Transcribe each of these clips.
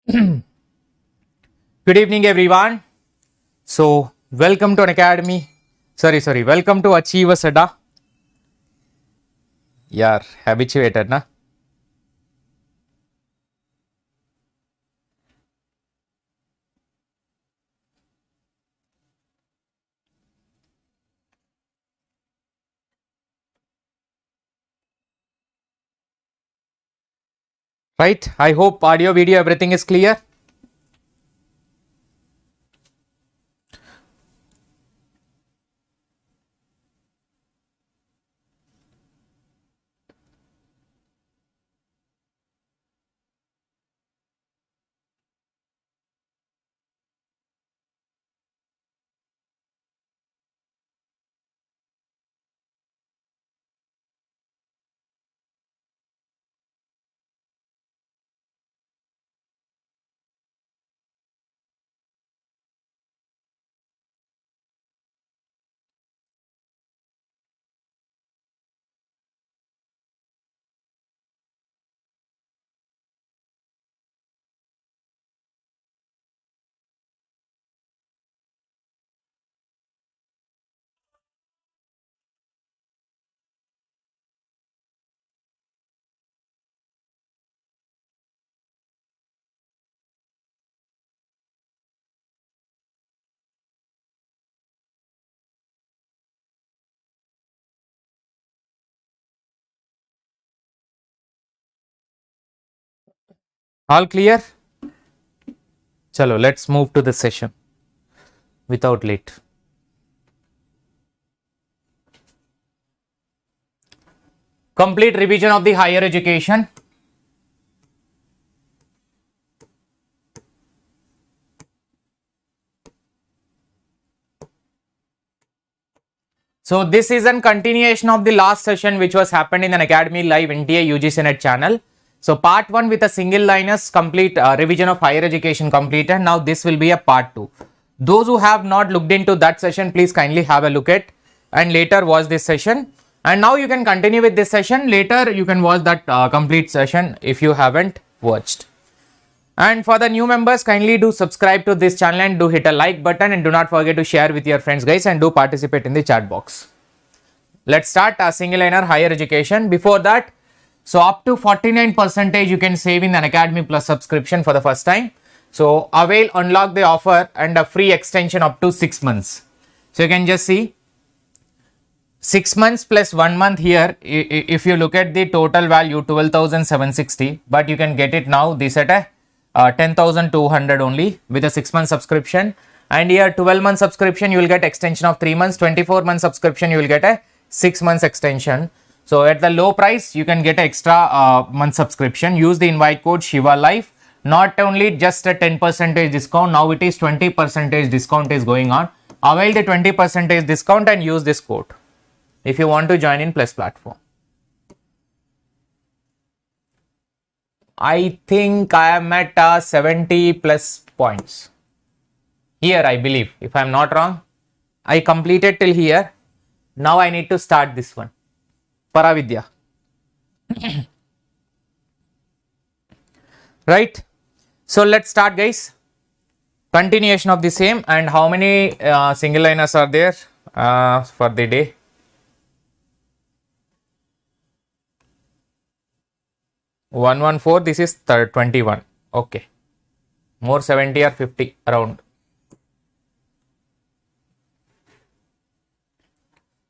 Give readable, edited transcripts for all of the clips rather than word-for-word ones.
Good evening, everyone. So, welcome to an academy. Welcome to Achievers Adda. Yeah, habituated, na? Right? I hope audio, video, everything is clear. All clear? Chalo, let's move to the session without late. Complete revision of the higher education. So, this is a continuation of the last session which was happened in an Academy Live NTA UGC-CARE channel. So, part 1 with a single liners complete revision of higher education completed. Now, this will be a part 2. Those who have not looked into that session, please kindly have a look at and later watch this session. And now you can continue with this session. Later, you can watch that complete session if you haven't watched. And for the new members, kindly do subscribe to this channel and do hit a like button and do not forget to share with your friends, guys, and do participate in the chat box. Let's start a single liner higher education. Before that, so up to 49% you can save in an Academy Plus subscription for the first time. So avail, unlock the offer and a free extension up to 6 months. So you can just see 6 months plus 1 month here. If you look at the total value 12,760, but you can get it now this at a 10,200 only with a 6 month subscription. And here 12 month subscription you will get extension of 3 months, 24 month subscription you will get a 6 months extension. So at the low price you can get an extra month subscription. Use the invite code Shiva Life. Not only just a 10% discount, now it is 20% discount is going on. Avail the 20% discount and use this code if you want to join in Plus platform. I think I am at 70 plus points here, I believe, if I am not wrong. I completed till here. Now I need to start this one, Paravidya. Right? So let's start, guys. Continuation of the same. And how many single liners are there for the day? One 114, this is 21. Okay. More 70 or 50 around.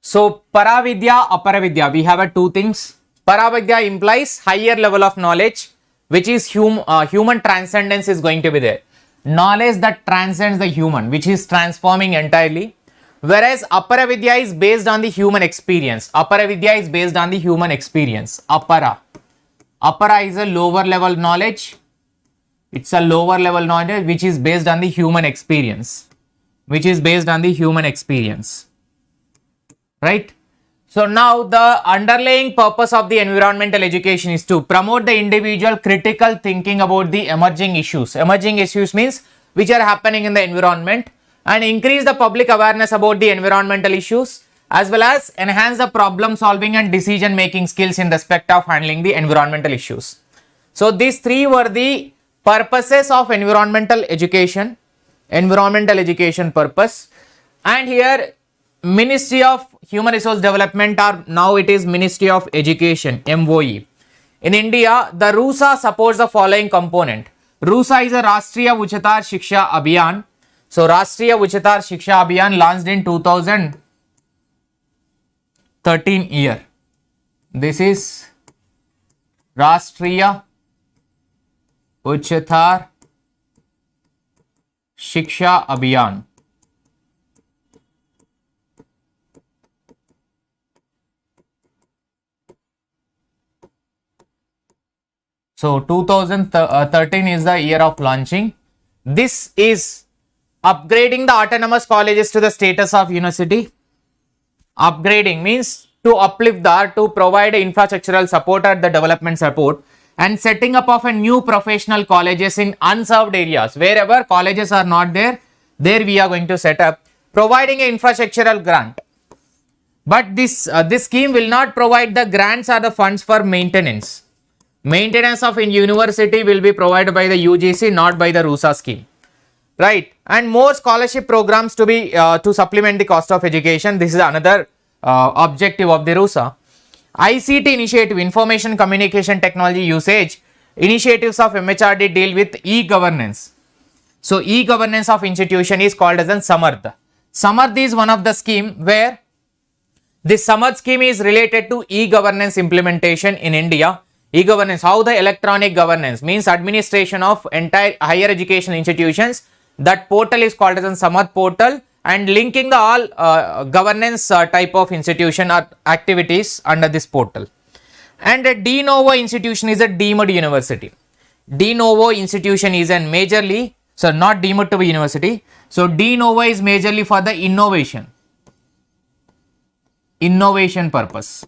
So Paravidya, Aparavidya, we have two things. Paravidya implies higher level of knowledge, which is human transcendence is going to be there. Knowledge that transcends the human, which is transforming entirely. Whereas Aparavidya is based on the human experience. Aparavidya is based on the human experience. Appara is a lower level knowledge. It's a lower level knowledge which is based on the human experience. Right? So now the underlying purpose of the environmental education is to promote the individual critical thinking about the emerging issues. Emerging issues means which are happening in the environment, and increase the public awareness about the environmental issues, as well as enhance the problem solving and decision making skills in respect of handling the environmental issues. So these three were the purposes of environmental education purpose, and here Ministry of Human Resource Development, or now it is Ministry of Education, MOE. In India, the RUSA supports the following component. RUSA is a Rashtriya Uchatar Shiksha Abhiyan. So Rashtriya Uchatar Shiksha Abhiyan launched in 2013 year. This is Rashtriya Uchatar Shiksha Abhiyan. So 2013 is the year of launching. This is upgrading the autonomous colleges to the status of university. Upgrading means to uplift to provide infrastructural support or the development support, and setting up of a new professional colleges in unserved areas. Wherever colleges are not there, there we are going to set up, providing an infrastructural grant. But this scheme will not provide the grants or the funds for maintenance. Maintenance of in university will be provided by the UGC, not by the RUSA scheme, right? And more scholarship programs to be to supplement the cost of education. This is another objective of the RUSA. ICT initiative, information communication technology usage initiatives of MHRD deal with e-governance. So e-governance of institution is called as an Samarth. Samarth is one of the scheme where this Samarth scheme is related to e-governance implementation in India. E-governance, how the electronic governance means administration of entire higher education institutions. That portal is called as a Samarth portal, and linking the all governance type of institution or activities under this portal. And a De-novo institution is a deemed university. De-novo institution is a majorly, so not deemed to be university. So De-novo is majorly for the innovation purpose.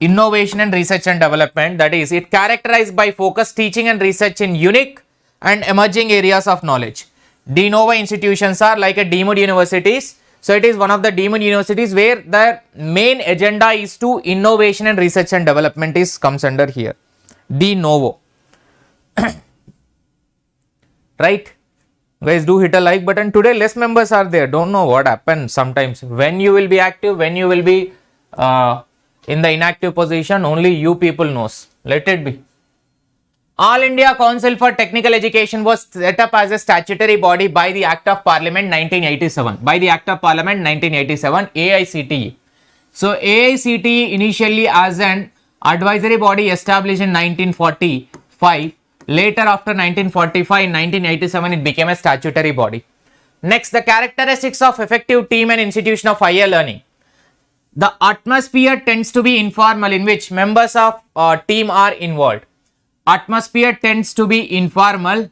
Innovation and research and development, that is, it characterized by focused teaching and research in unique and emerging areas of knowledge. De-novo institutions are like a deemed universities. So it is one of the deemed universities where the main agenda is to innovation and research and development comes under here. De-novo. Right? Guys, do hit a like button. Today less members are there. Don't know what happens sometimes. When you will be active, when you will be in the inactive position, only you people knows. Let it be. All India Council for Technical Education was set up as a statutory body by the Act of Parliament 1987. By the Act of Parliament 1987, AICTE. So AICTE initially as an advisory body established in 1945. Later after 1945, in 1987, it became a statutory body. Next, the characteristics of effective team and institution of higher learning. The atmosphere tends to be informal, in which members of team are involved. Atmosphere tends to be informal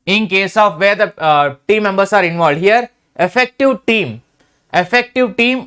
in case of where the team members are involved. Here, effective team,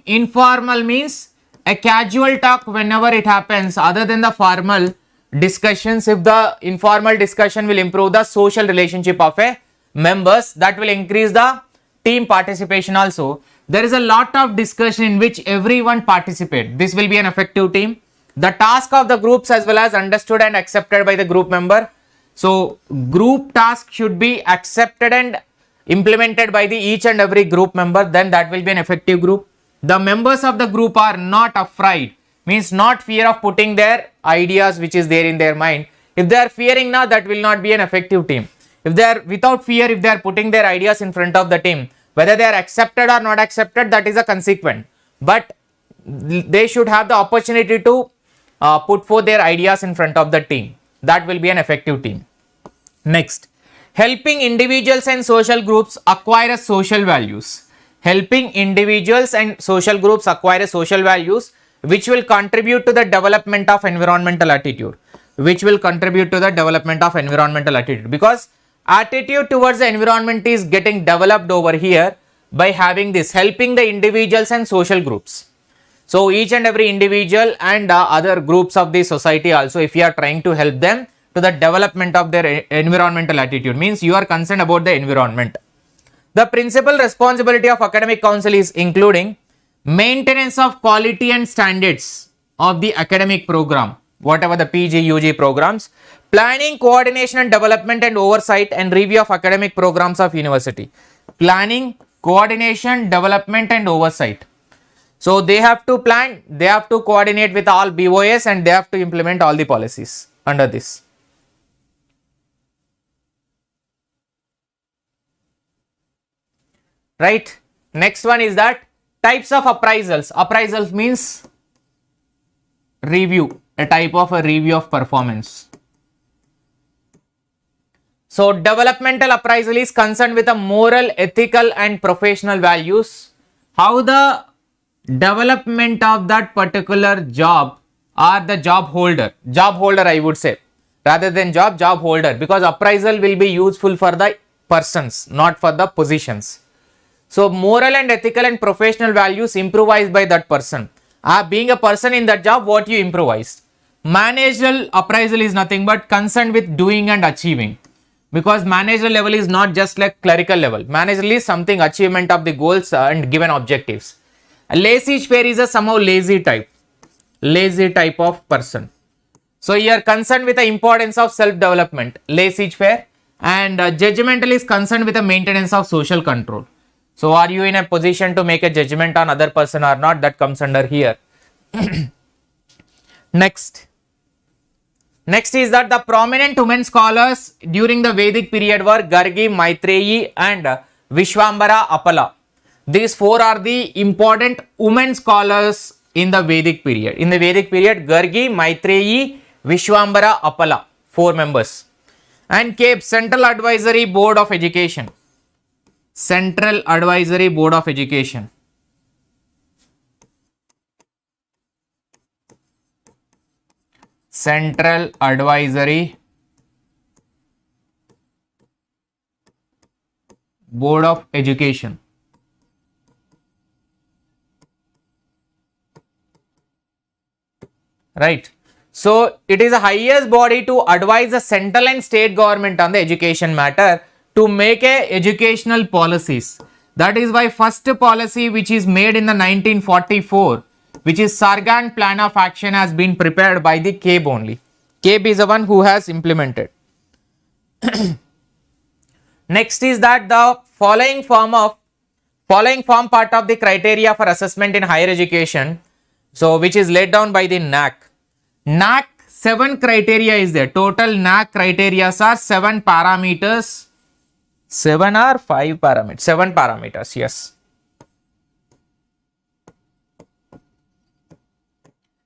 informal means a casual talk whenever it happens other than the formal discussions. If the informal discussion will improve the social relationship of a members, that will increase the team participation also. There is a lot of discussion in which everyone participate. This will be an effective team. The task of the groups as well as understood and accepted by the group member. So group task should be accepted and implemented by the each and every group member, then that will be an effective group. The members of the group are not afraid, means not fear of putting their ideas which is there in their mind. If they are fearing now, that will not be an effective team. If they are without fear, if they are putting their ideas in front of the team, whether they are accepted or not accepted, that is a consequence. But they should have the opportunity to put forth their ideas in front of the team. That will be an effective team. Next, helping individuals and social groups acquire social values. Helping individuals and social groups acquire social values which will contribute to the development of environmental attitude. Because attitude towards the environment is getting developed over here by having this, helping the individuals and social groups. So each and every individual and other groups of the society also, if you are trying to help them to the development of their environmental attitude, means you are concerned about the environment. The principal responsibility of academic council is including maintenance of quality and standards of the academic program. whatever the PG, UG programs. Planning, coordination and development and oversight and review of academic programs of university. Planning, coordination, development and oversight. So they have to plan, they have to coordinate with all BOS and they have to implement all the policies under this. Right. Next one is that types of appraisals. Appraisals means review, a type of a review of performance. So developmental appraisal is concerned with the moral, ethical and professional values. How the development of that particular job or the job holder I would say, rather than job holder, because appraisal will be useful for the persons, not for the positions. So moral and ethical and professional values improvised by that person. Being a person in that job, what you improvised. Managerial appraisal is nothing but concerned with doing and achieving. Because managerial level is not just like clerical level. Managerial is something achievement of the goals and given objectives. A laissez-faire is a somehow lazy type of person. So you are concerned with the importance of self-development, laissez-faire, and judgmental is concerned with the maintenance of social control. So are you in a position to make a judgment on other person or not? That comes under here. Next is that the prominent women scholars during the Vedic period were Gargi, Maitreyi and Vishwambara Apala. These four are the important women scholars in the Vedic period. In the Vedic period, Gargi, Maitreyi, Vishwambara Apala, 4 members. And CABE, Central Advisory Board of Education. Central Advisory Board of Education. Central Advisory Board of Education. Right. So it is the highest body to advise the central and state government on the education matter to make a educational policies. That is why first policy which is made in the 1944, which is Sargant Plan of Action, has been prepared by the CABE only. CABE is the one who has implemented. Next is that the following form part of the criteria for assessment in higher education, so which is laid down by the NAAC. NAAC 7 criteria is there. Total NAAC criteria are 7 parameters. 7 or 5 parameters? 7 parameters, yes.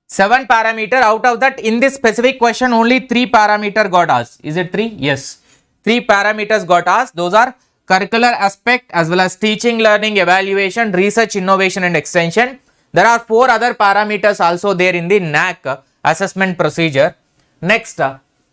7 parameter. Out of that, in this specific question, only 3 parameter got asked. Is it 3? Yes. 3 parameters got asked. Those are curricular aspect as well as teaching, learning, evaluation, research, innovation and extension. There are 4 other parameters also there in the NAAC assessment procedure. Next,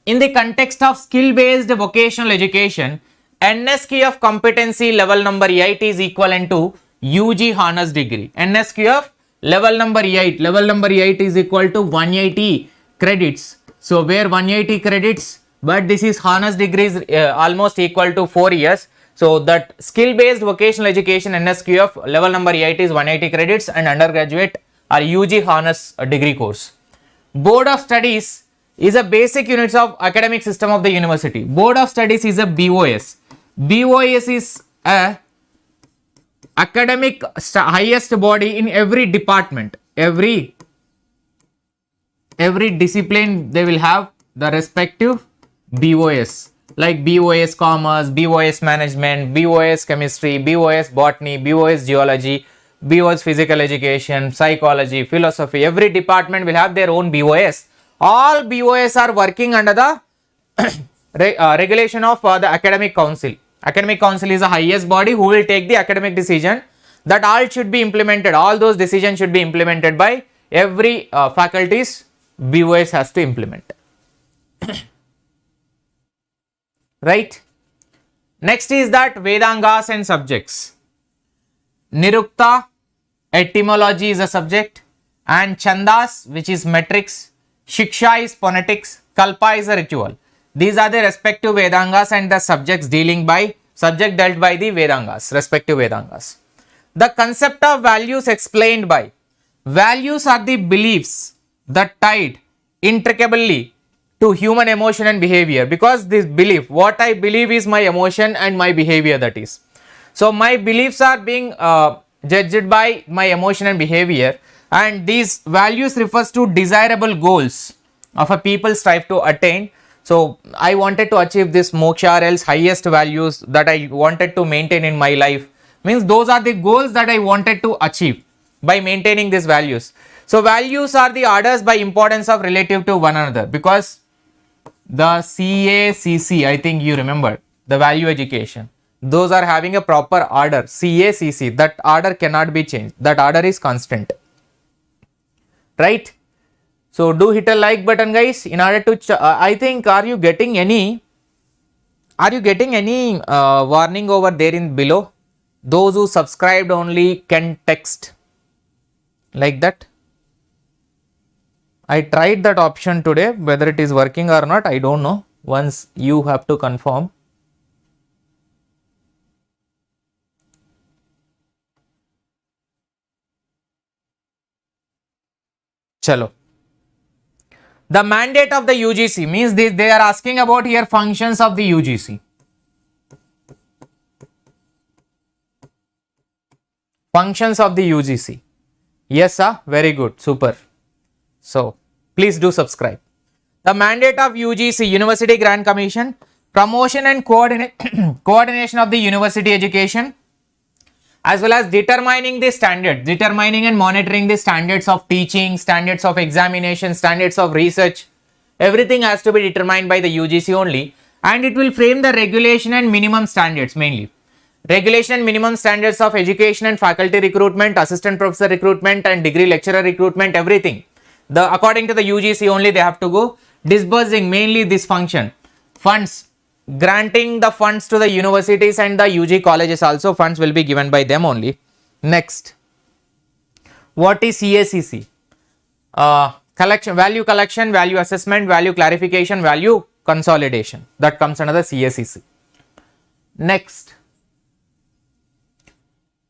in the context of skill-based vocational education, NSQF competency level number 8 is equivalent to UG honors degree. NSQF level number 8 is equal to 180 credits. So where 180 credits, but this is honors degree is almost equal to 4 years. So that skill-based vocational education NSQF level number 8 is 180 credits and undergraduate or UG honors degree course. Board of Studies is a basic units of academic system of the university. Board of Studies is a BOS. BOS is a academic highest body in every department. Every discipline they will have the respective BOS, like BOS Commerce, BOS Management, BOS Chemistry, BOS Botany, BOS Geology, BOS Physical Education, Psychology, Philosophy. Every department will have their own BOS. All BOS are working under the regulation of the Academic Council. Academic Council is the highest body who will take the academic decision that all should be implemented. All those decisions should be implemented by every faculty's BOS has to implement. Right. Next is that Vedangas and subjects. Nirukta, etymology is a subject, and Chandas, which is metrics, Shiksha is phonetics, Kalpa is a ritual. These are the respective Vedangas and the subjects dealt by the Vedangas, respective Vedangas. The concept of values explained by. Values are the beliefs that tied intricately to human emotion and behavior, because this belief, what I believe is my emotion and my behavior, that is. So my beliefs are being judged by my emotion and behavior, and these values refers to desirable goals of a people strive to attain. So I wanted to achieve this moksha or else highest values that I wanted to maintain in my life, means those are the goals that I wanted to achieve by maintaining these values. So values are the orders by importance of relative to one another, because the CACC, I think you remember, the value education, those are having a proper order, CACC, that order cannot be changed, that order is constant, right? So do hit a like button, guys, in order to I think, are you getting any warning over there in below? Those who subscribed only can text like that. I tried that option today, whether it is working or not, I don't know. Once you have to confirm. Chalo. The mandate of the UGC means they are asking about here functions of the UGC. Functions of the UGC. Yes, sir. Very good. Super. So please do subscribe. The mandate of UGC, University Grant Commission, promotion and coordination of the university education, as well as determining the standards, determining and monitoring the standards of teaching, standards of examination, standards of research. Everything has to be determined by the UGC only, and it will frame the regulation and minimum standards mainly. Regulation and minimum standards of education and faculty recruitment, assistant professor recruitment and degree lecturer recruitment, everything. According to the UGC only they have to go. Disbursing mainly this function. Funds, granting the funds to the universities and the UG colleges also, funds will be given by them only. Next, what is CACC? Value collection, value assessment, value clarification, value consolidation. That comes under the CACC. Next,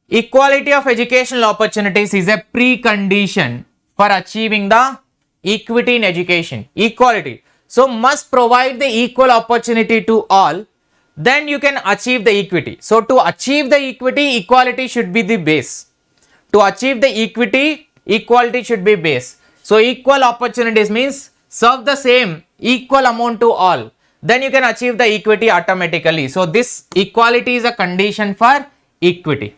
equality of educational opportunities is a precondition for achieving the equity in education. Equality. So must provide the equal opportunity to all, then you can achieve the equity. So to achieve the equity, equality should be the base. To achieve the equity, equality should be base. So equal opportunities means serve the same equal amount to all, then you can achieve the equity automatically. So this equality is a condition for equity.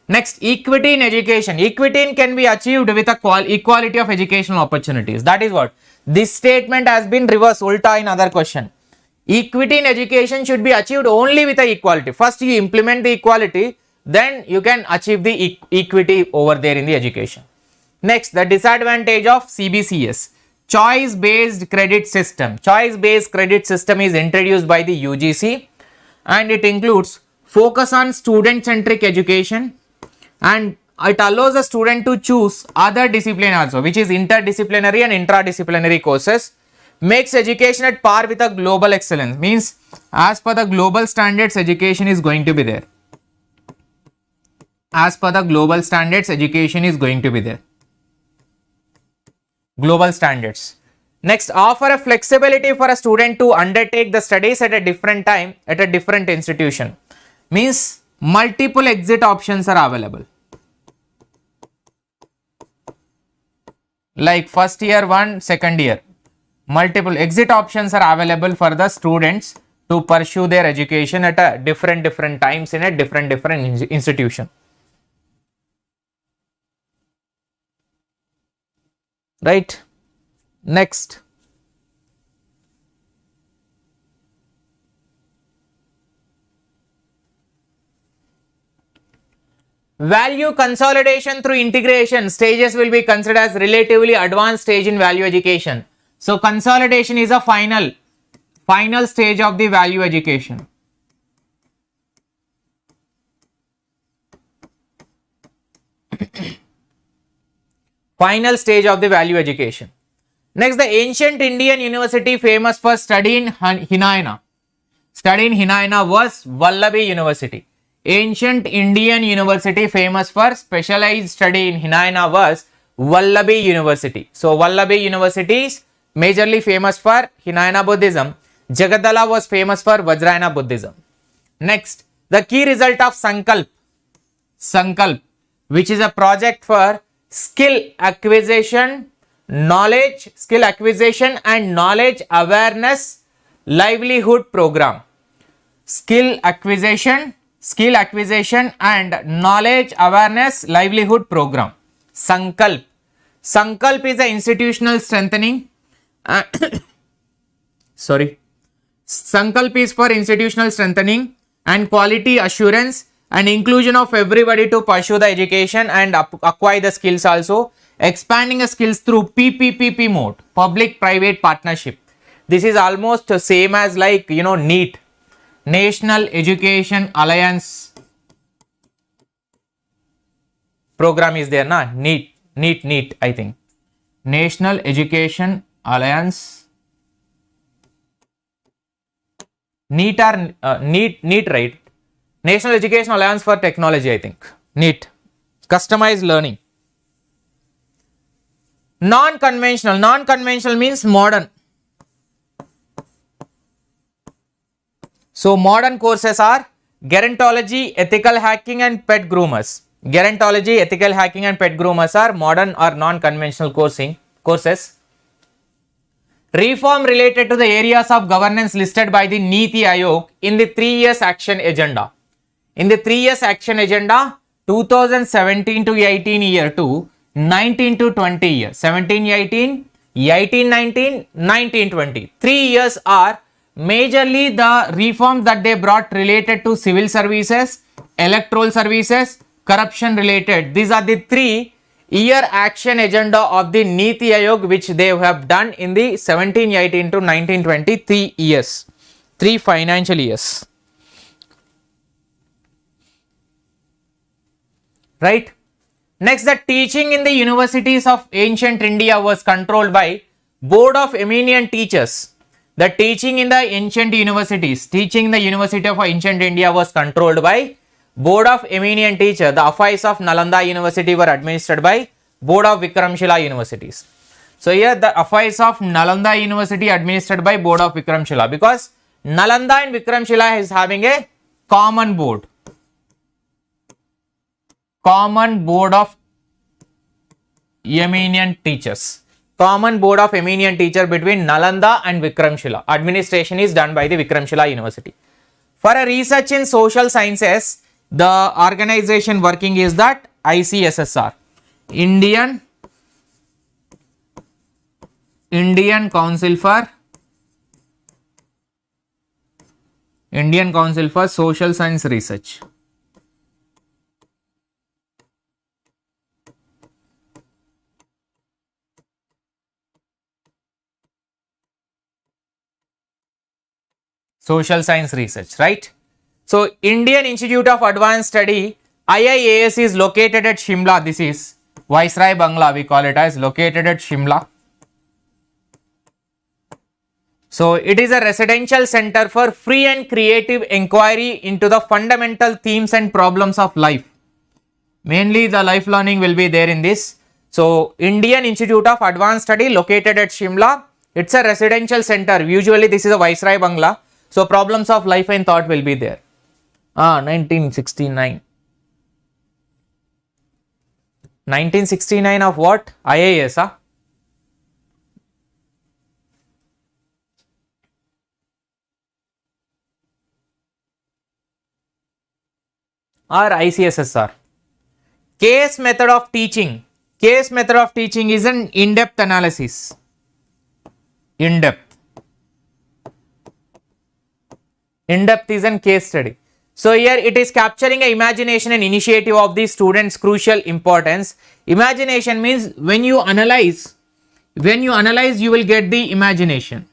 Next, equity in education. Equity can be achieved with a equality of educational opportunities. That is what this statement has been reversed, ulta in other question. Equity in education should be achieved only with the equality. First you implement the equality, then you can achieve the equity over there in the education. Next, the disadvantage of CBCS, choice based credit system. Choice based credit system is introduced by the UGC, and it includes focus on student centric education, and it allows a student to choose other discipline also, which is interdisciplinary and intradisciplinary courses. Makes education at par with a global excellence, means as per the global standards education is going to be there. As per the global standards education is going to be there. Global standards. Next, offer a flexibility for a student to undertake the studies at a different time at a different institution, means multiple exit options are available. Like first year one, second year, multiple exit options are available for the students to pursue their education at a different times in a different institution. Right? Next, value consolidation through integration stages will be considered as relatively advanced stage in value education. So consolidation is a final stage of the value education. Final stage of the value education. Next, the ancient Indian university famous for study in Hinayana. Study in Hinayana was Vallabhi University. Ancient Indian university famous for specialized study in Hinayana was Vallabhi University. So Vallabhi University is majorly famous for Hinayana Buddhism. Jagadala was famous for Vajrayana Buddhism. Next, the key result of Sankalp, which is a project for skill acquisition and knowledge awareness livelihood program. Skill acquisition and knowledge awareness livelihood program. Sankalp is the institutional strengthening. Sankalp is for institutional strengthening and quality assurance and inclusion of everybody to pursue the education and acquire the skills also. Expanding the skills through PPP mode, public private partnership. This is almost the same as like, NEET, National Education Alliance program is there, na? NEET, I think. National Education Alliance. NEET, right? National Education Alliance for Technology, I think. NEET. Customized learning. Non-conventional means modern. So modern courses are gerontology, ethical hacking and pet groomers. Gerontology, ethical hacking and pet groomers are modern or non-conventional courses. Reform related to the areas of governance listed by the NET Aayog in the 3 years action agenda. In the 3 years action agenda, 2017 to 18 year to 19 to 20 year. 17-18, 18-19, 19-20. 3 years are majorly the reforms that they brought related to civil services, electoral services, corruption related. These are the 3 year action agenda of the NET Aayog which they have done in the 17-18 to 19-20 3 years, 3 financial years. Right? Next, the teaching in the universities of ancient India was controlled by Board of Eminent Teachers. The teaching in the ancient universities, teaching in the University of Ancient India was controlled by Board of Eminent Teachers. The affairs of Nalanda University were administered by Board of Vikramshila Universities. So here the affairs of Nalanda University administered by Board of Vikramshila, because Nalanda and Vikramshila is having a common board. Common Board of Eminent Teachers. Common Board of Eminent Teacher between Nalanda and Vikramshila. Administration is done by the Vikramshila University. For a research in social sciences, the organization working is that ICSSR. Indian Council for Social Science Research. Social Science Research, right? So, Indian Institute of Advanced Study, IIAS, is located at Shimla. This is Viceroy Bangla, we call it as, located at Shimla. So, it is a residential center for free and creative inquiry into the fundamental themes and problems of life. Mainly the life learning will be there in this. So, Indian Institute of Advanced Study located at Shimla. It's a residential center. Usually this is a Viceroy Bangla. So, problems of life and thought will be there. 1969. 1969 of what? IAS, or ICSSR. Case method of teaching. Case method of teaching is an in-depth analysis. In-depth is a case study. So here it is capturing a imagination and initiative of the students' crucial importance. Imagination means when you analyze you will get the imagination.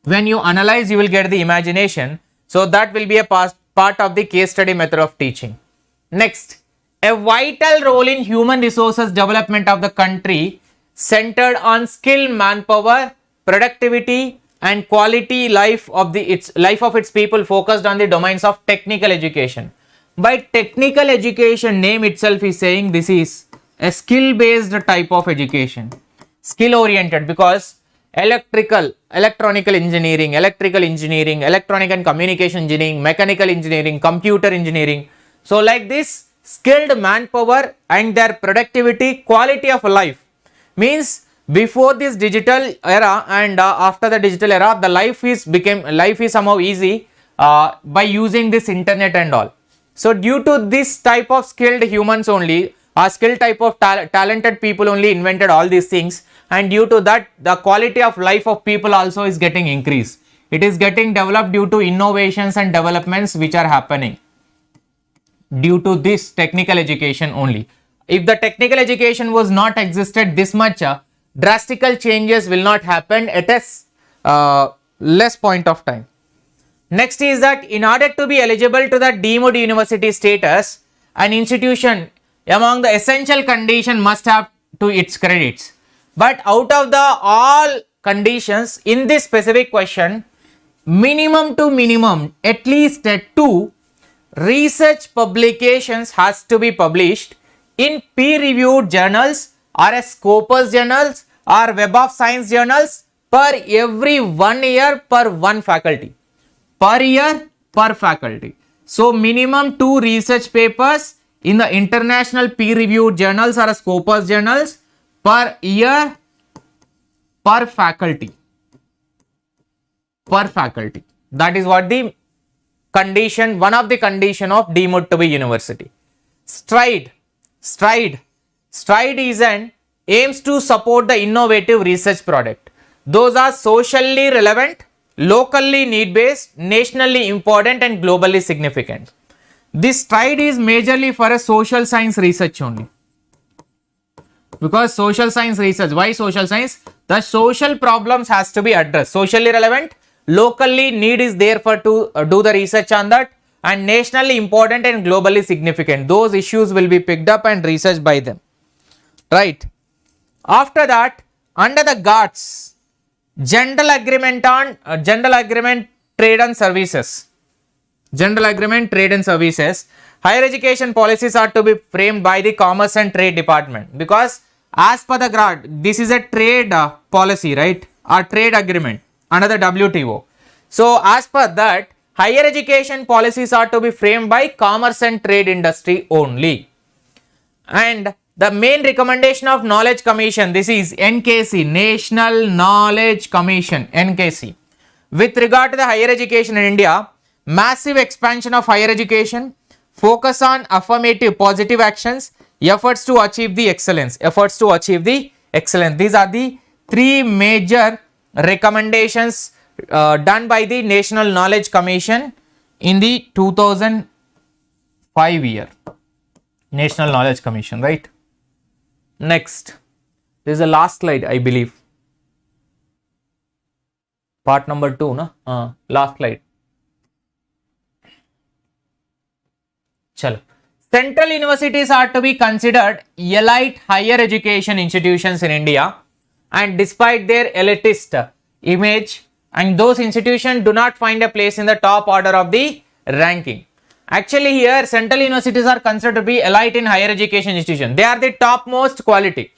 When you analyze you will get the imagination. So that will be a part of the case study method of teaching. Next, a vital role in human resources development of the country centered on skill, manpower, productivity and quality life of its people, focused on the domains of technical education. By technical education, name itself is saying this is a skill based type of education, skill oriented, because electronical engineering, electronic and communication engineering, mechanical engineering, computer engineering. So like this, skilled manpower and their productivity, quality of life, means before this digital era and after the digital era, the life is somehow easy by using this internet and all. So due to this type of skilled humans only, skilled type of talented people only invented all these things, and due to that the quality of life of people also is getting increased. It is getting developed due to innovations and developments which are happening due to this technical education only. If the technical education was not existed, this much drastical changes will not happen at a less point of time. Next is that in order to be eligible to the deemed university status, an institution among the essential condition must have to its credits. But out of the all conditions in this specific question, minimum to minimum at least 2 research publications has to be published in peer-reviewed journals or a Scopus journals or Web of Science journals per every 1 year per one faculty. Per year per faculty. So minimum 2 research papers in the international peer-reviewed journals or Scopus journals per year per faculty. Per faculty. That is what the condition, one of the condition of deemed to be university. STRIDE is an aims to support the innovative research product. Those are socially relevant, locally need-based, nationally important and globally significant. This STRIDE is majorly for a social science research only. Because social science research, why social science? The social problems has to be addressed. Socially relevant, locally need is there for to do the research on that, and nationally important and globally significant. Those issues will be picked up and researched by them. Right. After that, under the GATS, General Agreement on General Agreement Trade and Services. General Agreement Trade and Services. Higher education policies are to be framed by the Commerce and Trade Department, because as per the GATS, this is a trade policy, right? Or trade agreement under the WTO. So as per that, higher education policies are to be framed by Commerce and Trade Industry only. And the main recommendation of Knowledge Commission, this is NKC, National Knowledge Commission, NKC. With regard to the higher education in India, massive expansion of higher education, focus on affirmative positive actions, efforts to achieve the excellence, These are the 3 major recommendations done by the National Knowledge Commission in the 2005 year. National Knowledge Commission, right? Next, this is the last slide, I believe. Part number 2, no? Last slide. Chalo. Central universities are to be considered elite higher education institutions in India, and despite their elitist image, and those institutions do not find a place in the top order of the ranking. Actually here central universities are considered to be elite in higher education institution. They are the topmost quality.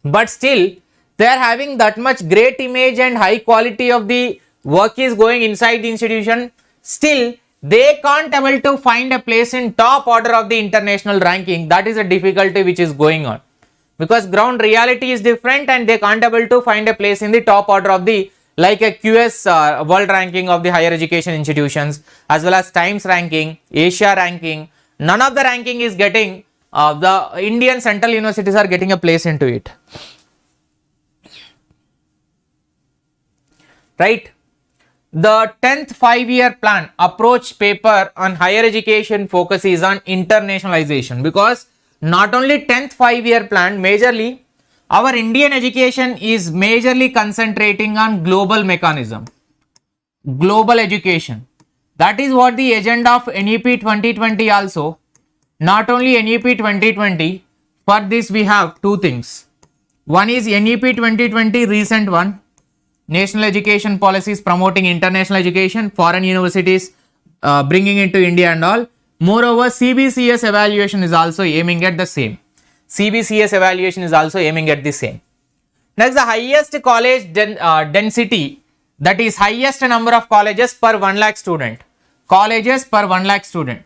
But still they are having that much great image and high quality of the work is going inside the institution. Still they can't able to find a place in top order of the international ranking. That is a difficulty which is going on. Because ground reality is different and they can't able to find a place in the top order of the, like a QS world ranking of the higher education institutions, as well as Times ranking, Asia ranking. None of the ranking is getting, the Indian central universities are getting a place into it. Right? The 10th 5-year plan approach paper on higher education focuses on internationalization, because not only 10th 5-year plan, majorly our Indian education is majorly concentrating on global mechanism, global education. That is what the agenda of NEP 2020 also. Not only NEP 2020, for this we have 2 things. One is NEP 2020 recent one, national education policies promoting international education, foreign universities bringing into India and all. Moreover, CBCS evaluation is also aiming at the same. CBCS evaluation is also aiming at the same. Next, the highest college density, that is highest number of colleges per 1 lakh student. Colleges per 1 lakh student.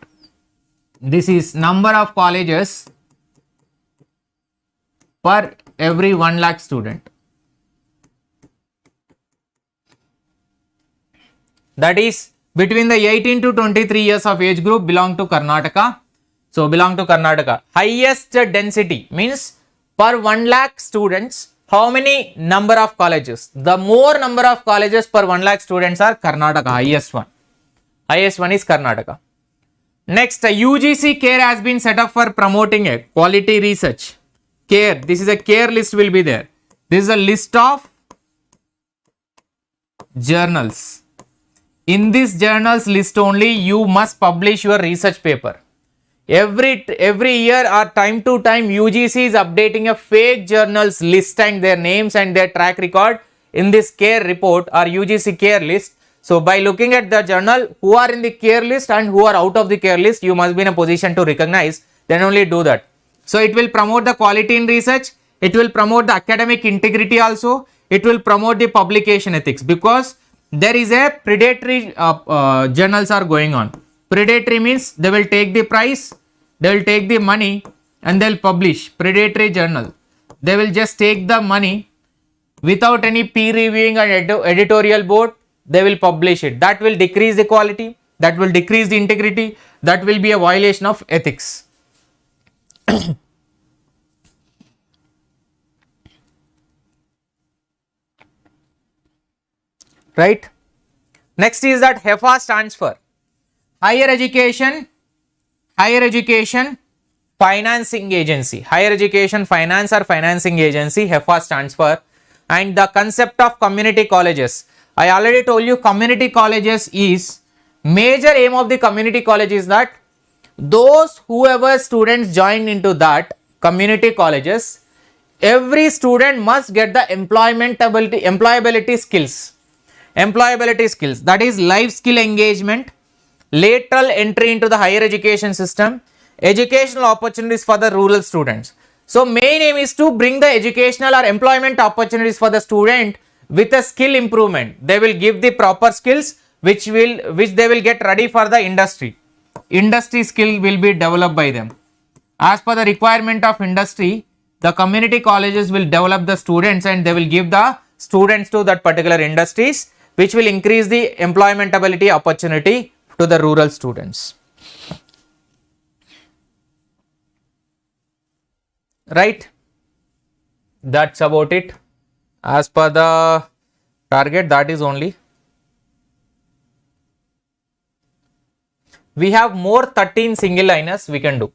This is number of colleges per every 1 lakh student. That is between the 18 to 23 years of age group belong to Karnataka. So belong to Karnataka. Highest density means per 1 lakh students, how many number of colleges? The more number of colleges per 1 lakh students are Karnataka, highest one. Highest one is Karnataka. Next, UGC-CARE has been set up for promoting a quality research. CARE, this is a CARE list will be there. This is a list of journals. In this journals list only you must publish your research paper. Every year or time to time UGC is updating a fake journals list and their names and their track record in this CARE report or UGC-CARE list. So by looking at the journal who are in the CARE list and who are out of the CARE list, you must be in a position to recognize, then only do that. So it will promote the quality in research, it will promote the academic integrity also, it will promote the publication ethics, because there is a predatory journals are going on. Predatory means they will take the price, they will take the money and they will publish. Predatory journal, they will just take the money without any peer reviewing and editorial board, they will publish it. That will decrease the quality, that will decrease the integrity, that will be a violation of ethics. Right. Next is that HEFA stands for Higher Education Financing Agency. Higher Education Finance or Financing Agency, HEFA stands for. And the concept of community colleges, I already told you community colleges is, major aim of the community college is that those whoever students join into that community colleges, every student must get the employability skills. Employability skills, that is life skill engagement, lateral entry into the higher education system, educational opportunities for the rural students. So main aim is to bring the educational or employment opportunities for the student with a skill improvement. They will give the proper skills which they will get ready for the industry. Industry skill will be developed by them. As per the requirement of industry, the community colleges will develop the students and they will give the students to that particular industries, which will increase the employmentability opportunity to the rural students. Right, that's about it. As per the target, that is only. We have more 13 single liners we can do.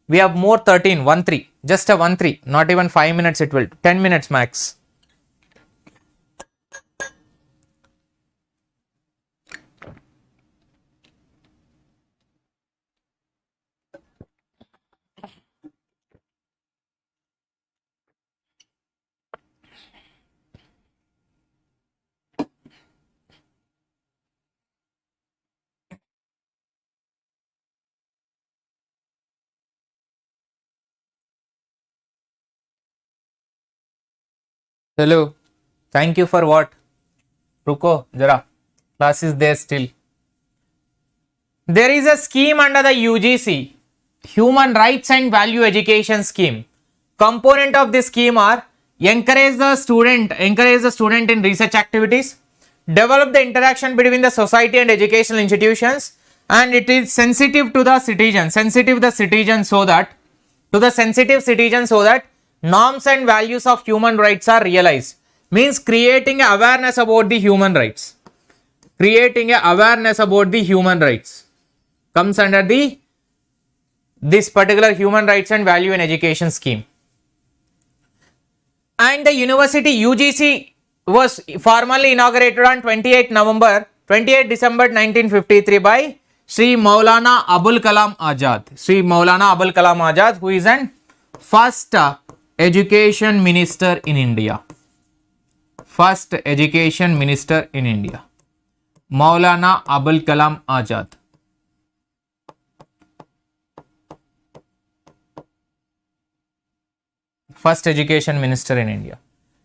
We have more 13, 1-3, just a 1-3, not even 5 minutes, it will 10 minutes max. Hello, thank you for what? Ruko, jara, class is there still. There is a scheme under the UGC, Human Rights and Value Education Scheme. Component of this scheme are encourage the student in research activities, develop the interaction between the society and educational institutions, and it is sensitive to the citizen, so that norms and values of human rights are realized. Means creating awareness about the human rights. Comes under this particular Human Rights and Value in Education scheme. And the university UGC was formally inaugurated on 28 December 1953 by Sri Maulana Abul Kalam Azad. Who is an first education minister in India. Maulana Abul Kalam Azad. First education minister in India.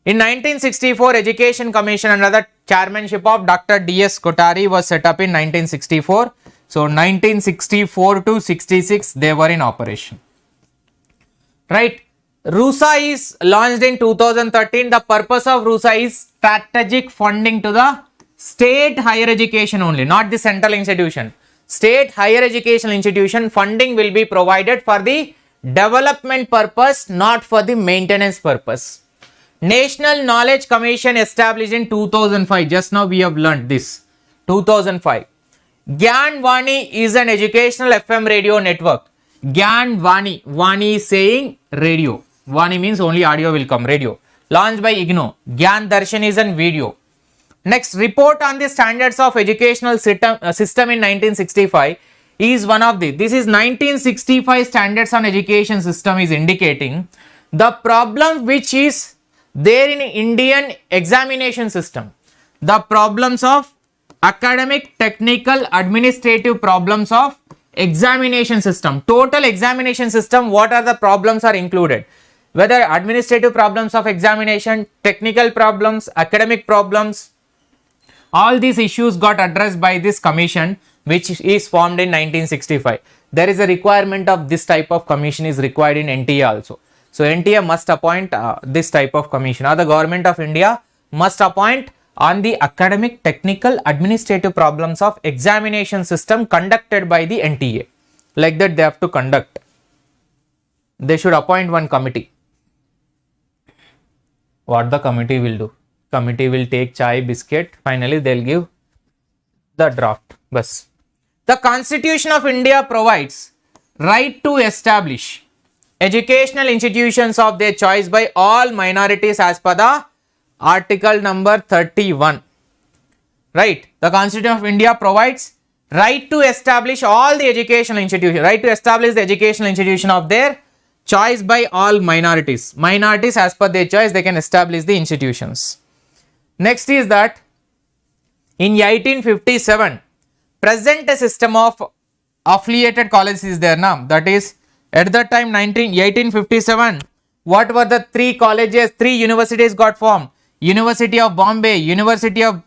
In 1964, Education Commission under the chairmanship of Dr. D.S. Kothari was set up in 1964. So 1964 to 66 they were in operation. Right. RUSA is launched in 2013. The purpose of RUSA is strategic funding to the state higher education only, not the central institution. State higher education institution funding will be provided for the development purpose, not for the maintenance purpose. National Knowledge Commission established in 2005. Just now we have learnt this. 2005. GIAN Vani is an educational FM radio network. GIAN Vani. Vani is saying radio. Vani means only audio will come, radio. Launched by IGNO. GIAN Darshan is an video. Next, report on the standards of educational system in 1965 is one of the. This is 1965 standards on education system is indicating the problem which is there in Indian examination system. The problems of academic, technical, administrative problems of examination system. Total examination system, what are the problems are included? Whether administrative problems of examination, technical problems, academic problems, all these issues got addressed by this commission which is formed in 1965. There is a requirement of this type of commission is required in NTA also. So NTA must appoint this type of commission, or the government of India must appoint on the academic, technical, administrative problems of examination system conducted by the NTA. Like that they have to conduct. They should appoint one committee. What the committee will do? Committee will take chai, biscuit, finally they will give the draft. Bas. The Constitution of India provides right to establish educational institutions of their choice by all minorities as per the article number 31. Right. The Constitution of India provides right to establish all the educational institutions, right to establish the educational institution of their choice by all minorities. Minorities as per their choice they can establish the institutions. Next is that in 1857 present a system of affiliated colleges is there now. That is at that time 1857 what were the three colleges, three universities got formed? University of Bombay, University of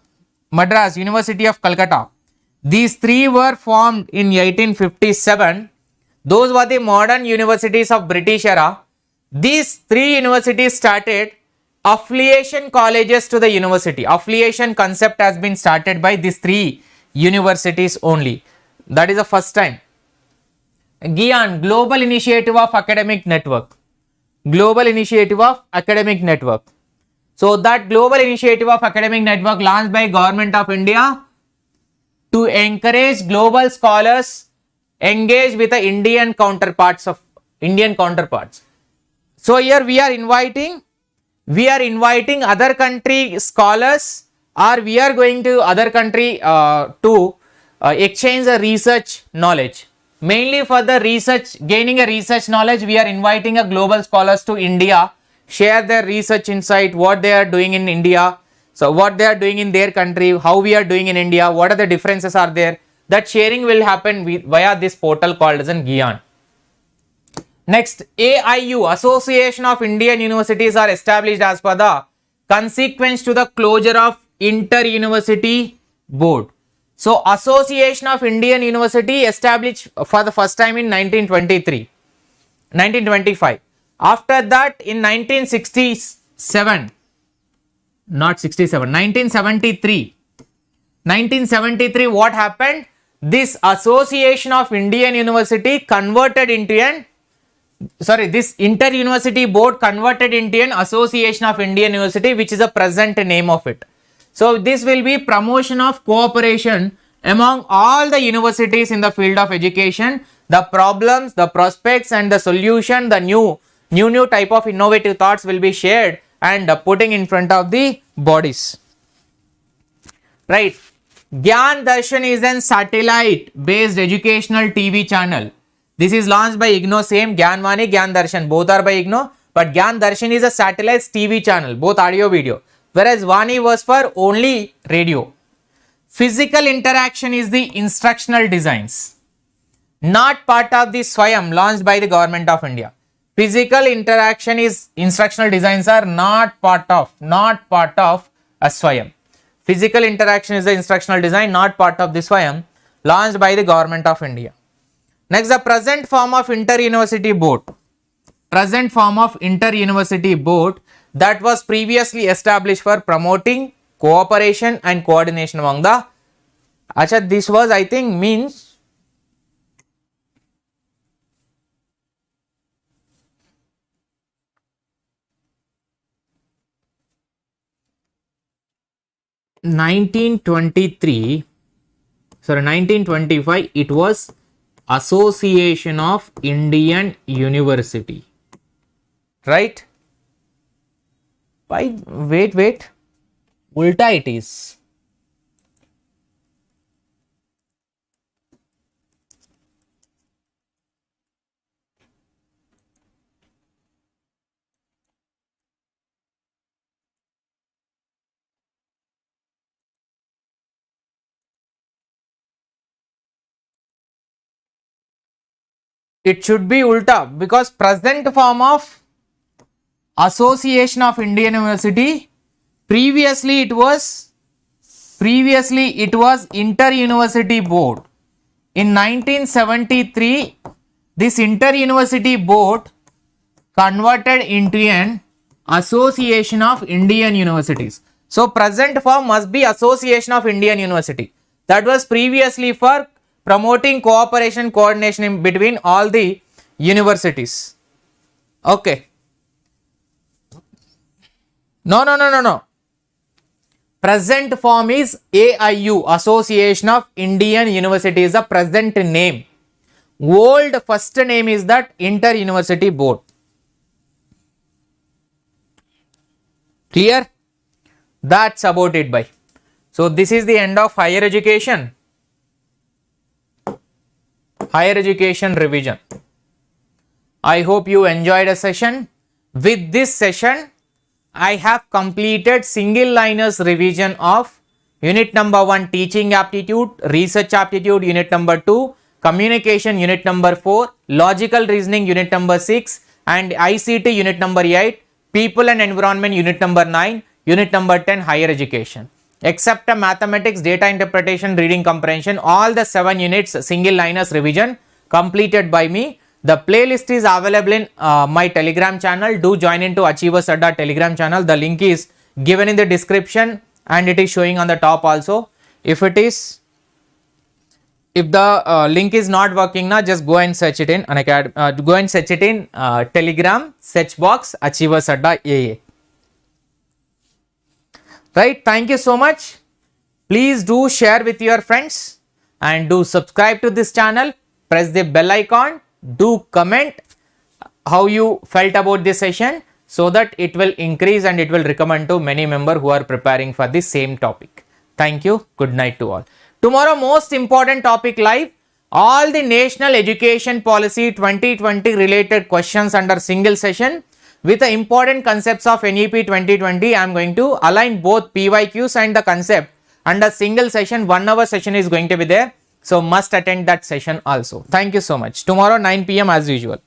Madras, University of Calcutta. These three were formed in 1857. Those were the modern universities of British era. These three universities started affiliation colleges to the university. Affiliation concept has been started by these three universities only. That is the first time. GIAN, Global Initiative of Academic Network. Global Initiative of Academic Network. So that Global Initiative of Academic Network launched by Government of India to encourage global scholars engage with the Indian counterparts. So here we are inviting other country scholars, or we are going to other country to exchange the research knowledge. Mainly for the research, gaining a research knowledge, we are inviting a global scholars to India, share their research insight, what they are doing in India, so what they are doing in their country, how we are doing in India, what are the differences are there. That sharing will happen via this portal called as an GIAN. Next, AIU, Association of Indian Universities, are established as per the consequence to the closure of Inter-University Board. So, Association of Indian University established for the first time in 1925. After that, in 1973, what happened? This Association of Indian University converted into this Inter-University Board converted into an Association of Indian University, which is the present name of it. So this will be promotion of cooperation among all the universities in the field of education, the problems, the prospects and the solution, the new type of innovative thoughts will be shared and putting in front of the bodies. Right. GIAN Darshan is an satellite based educational TV channel. This is launched by IGNO, same GIAN Vani, GIAN Darshan, both are by IGNO, but GIAN Darshan is a satellite TV channel, both audio video, whereas Vani was for only radio. Physical interaction is the instructional designs, not part of the Swayam launched by the Government of India. Physical interaction is instructional designs are not part of a Swayam. Physical interaction is the instructional design, not part of the Swayam, launched by the Government of India. Next, the present form of inter-university board. Present form of inter-university board that was previously established for promoting cooperation and coordination among the. Acha, this was, I think, means 1925 it was Association of Indian University, right? Wait, ulta it is. It should be ulta because present form of Association of Indian University, previously it was Inter-University Board. In 1973, this Inter-University Board converted into an Association of Indian Universities. So present form must be Association of Indian University. That was previously for promoting cooperation, coordination in between all the universities. Okay. No. Present form is AIU, Association of Indian University is the present name. Old first name is that Inter-University Board. Clear? That's about it, bye. So this is the end of higher education. Higher education revision. I hope you enjoyed a session. With this session, I have completed single liners revision of unit number 1 teaching aptitude, research aptitude unit number 2, communication unit number 4, logical reasoning unit number 6 and ICT unit number 8, people and environment unit number 9, unit number 10 higher education. Except mathematics, data interpretation, reading comprehension, all the 7 units single liners revision completed by me. The playlist is available in my Telegram channel. Do join into Achievers Adda Telegram channel. The link is given in the description and it is showing on the top also. If the link is not working now, just go and search it in Telegram search box Achievers Adda AA. Right, thank you so much. Please do share with your friends and do subscribe to this channel. Press the bell icon. Do comment how you felt about this session so that it will increase and it will recommend to many members who are preparing for the same topic. Thank you. Good night to all. Tomorrow most important topic live. All the National Education Policy 2020 related questions under single session. With the important concepts of NEP 2020, I am going to align both PYQs and the concept under single session. 1 hour session is going to be there. So must attend that session also. Thank you so much. Tomorrow 9 PM as usual.